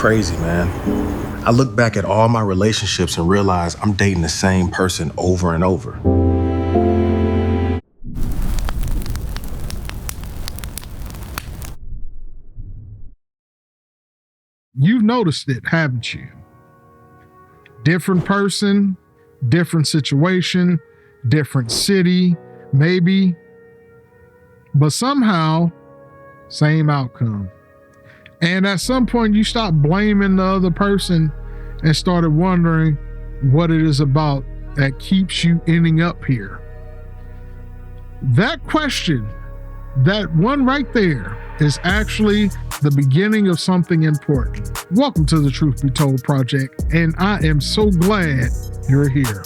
crazy, man. I look back at all my relationships and realize I'm dating the same person over and over. You've noticed it, haven't you? Different person, different situation, different city, maybe, but somehow, same outcome. And at some point, you stop blaming the other person and started wondering what it is about that keeps you ending up here. That question, that one right there, is actually the beginning of something important. Welcome to the Truth Be Told Project, and I am so glad you're here.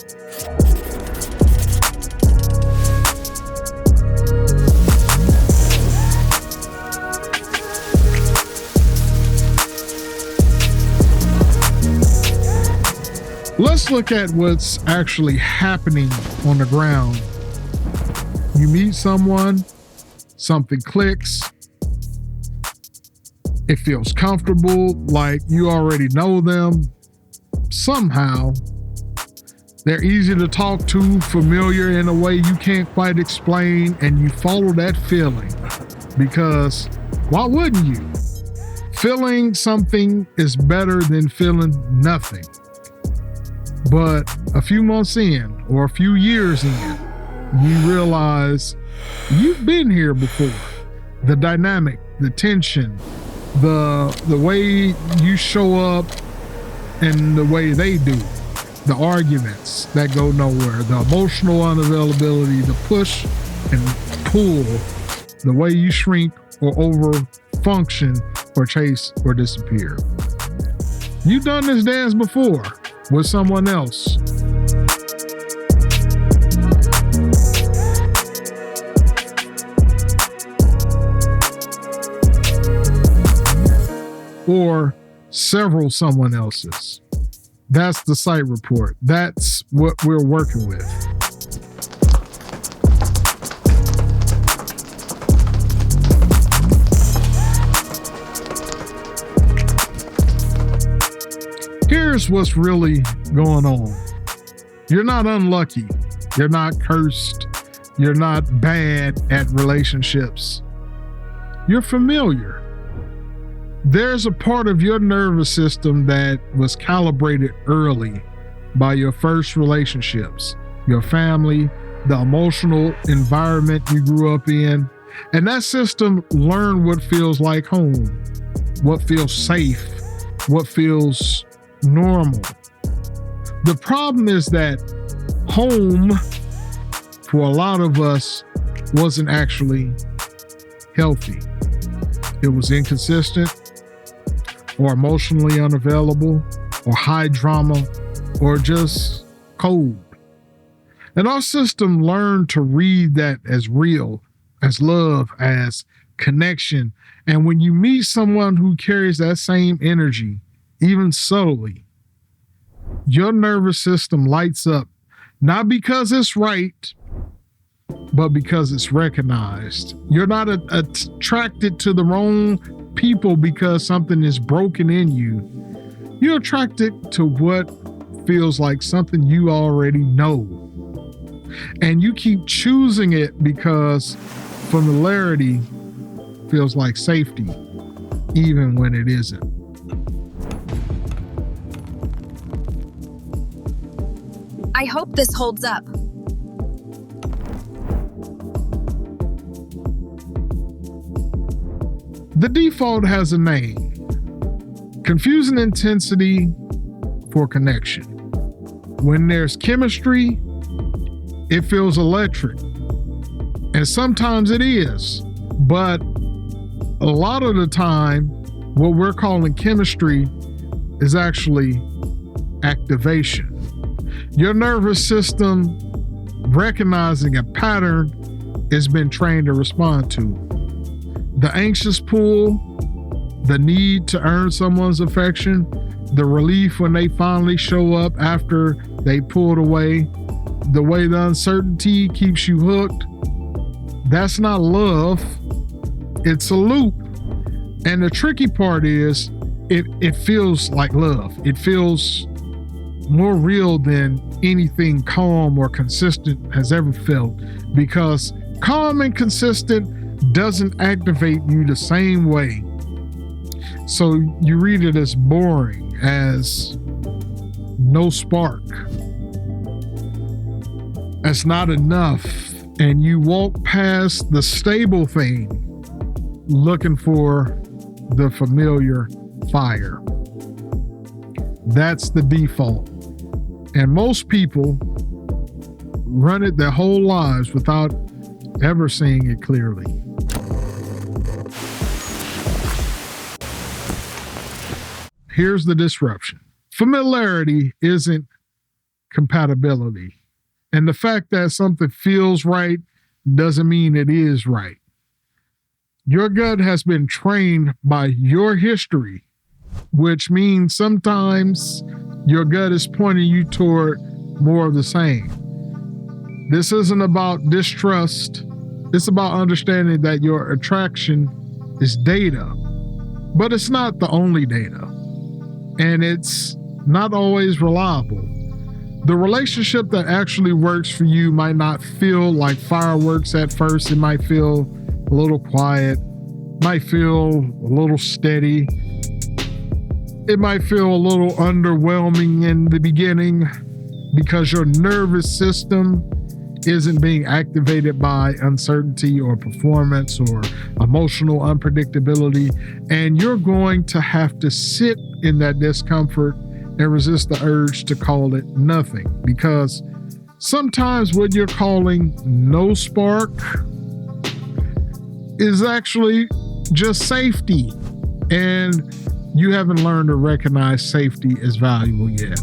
Let's look at what's actually happening on the ground. You meet someone, something clicks, it feels comfortable, like you already know them. Somehow, they're easy to talk to, familiar in a way you can't quite explain, and you follow that feeling. Because why wouldn't you? Feeling something is better than feeling nothing. But a few months in, or a few years in, you realize you've been here before. The dynamic, the tension, the way you show up and the way they do, the arguments that go nowhere, the emotional unavailability, the push and pull, the way you shrink or over function or chase or disappear. You've done this dance before with someone else. Or several someone else's. That's the site report. That's what we're working with. Here's what's really going on. You're not unlucky. You're not cursed. You're not bad at relationships. You're familiar. There's a part of your nervous system that was calibrated early by your first relationships, your family, the emotional environment you grew up in. And that system learned what feels like home, what feels safe, what feels normal. The problem is that home, for a lot of us, wasn't actually healthy. It was inconsistent, or emotionally unavailable, or high drama, or just cold. And our system learned to read that as real, as love, as connection. And when you meet someone who carries that same energy, even subtly, your nervous system lights up, not because it's right, but because it's recognized. You're not attracted to the wrong people because something is broken in you. You're attracted to what feels like something you already know. And you keep choosing it because familiarity feels like safety, even when it isn't. I hope this holds up. The default has a name: confusing intensity for connection. When there's chemistry, it feels electric. And sometimes it is. But a lot of the time, what we're calling chemistry is actually activation. Your nervous system recognizing a pattern it's been trained to respond to. The anxious pull, the need to earn someone's affection, the relief when they finally show up after they pulled away, the way the uncertainty keeps you hooked. That's not love, it's a loop. And the tricky part is it feels like love. It feels more real than anything calm or consistent has ever felt, because calm and consistent doesn't activate you the same way. So you read it as boring, as no spark, as not enough, and you walk past the stable thing looking for the familiar fire. That's the default. And most people run it their whole lives without ever seeing it clearly. Here's the disruption. Familiarity isn't compatibility. And the fact that something feels right doesn't mean it is right. Your gut has been trained by your history, which means sometimes your gut is pointing you toward more of the same. This isn't about distrust. It's about understanding that your attraction is data, but it's not the only data, and it's not always reliable. The relationship that actually works for you might not feel like fireworks at first. It might feel a little quiet, might feel a little steady. It might feel a little underwhelming in the beginning because your nervous system isn't being activated by uncertainty or performance or emotional unpredictability. And you're going to have to sit in that discomfort and resist the urge to call it nothing, because sometimes what you're calling no spark is actually just safety, and you haven't learned to recognize safety as valuable yet.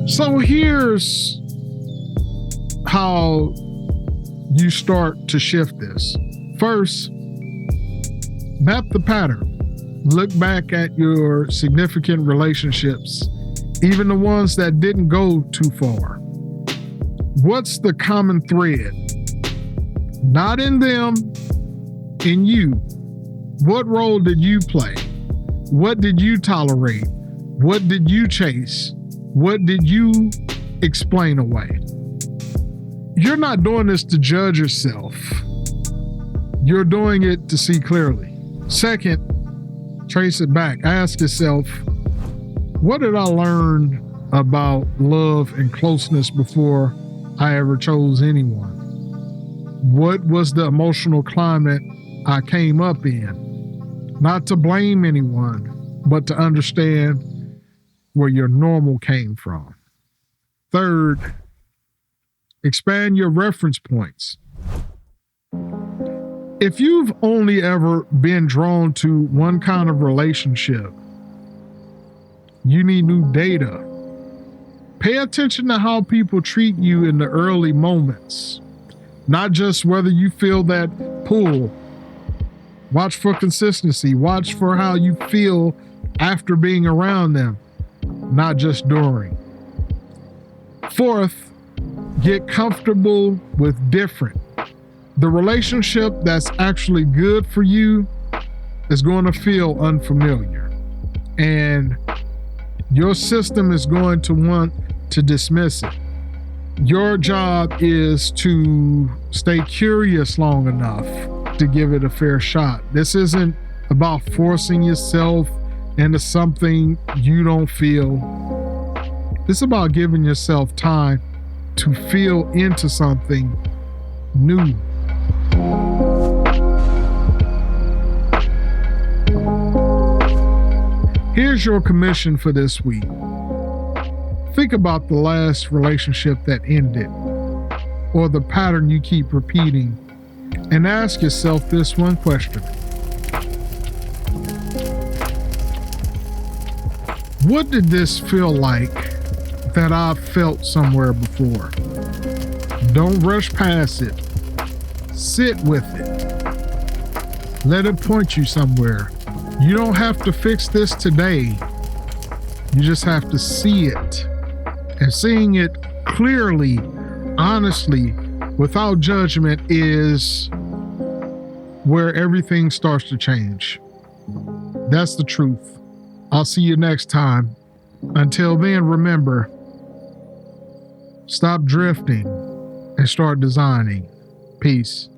So here's how you start to shift this. First, map the pattern. Look back at your significant relationships, even the ones that didn't go too far. What's the common thread? Not in them, in you. What role did you play? What did you tolerate? What did you chase? What did you explain away? You're not doing this to judge yourself. You're doing it to see clearly. Second, trace it back. Ask yourself, what did I learn about love and closeness before I ever chose anyone? What was the emotional climate I came up in? Not to blame anyone, but to understand where your normal came from. Third, expand your reference points. If you've only ever been drawn to one kind of relationship, you need new data. Pay attention to how people treat you in the early moments, not just whether you feel that pull. Watch for consistency. Watch for how you feel after being around them, not just during. Fourth, get comfortable with different. The relationship that's actually good for you is going to feel unfamiliar, and your system is going to want to dismiss it. Your job is to stay curious long enough to give it a fair shot. This isn't about forcing yourself into something you don't feel. It's about giving yourself time to feel into something new. Here's your commission for this week. Think about the last relationship that ended, or the pattern you keep repeating, and ask yourself this one question. What did this feel like that I've felt somewhere before? Don't rush past it. Sit with it. Let it point you somewhere. You don't have to fix this today. You just have to see it. And seeing it clearly, honestly, without judgment is where everything starts to change. That's the truth. I'll see you next time. Until then, remember, stop drifting and start designing. Peace.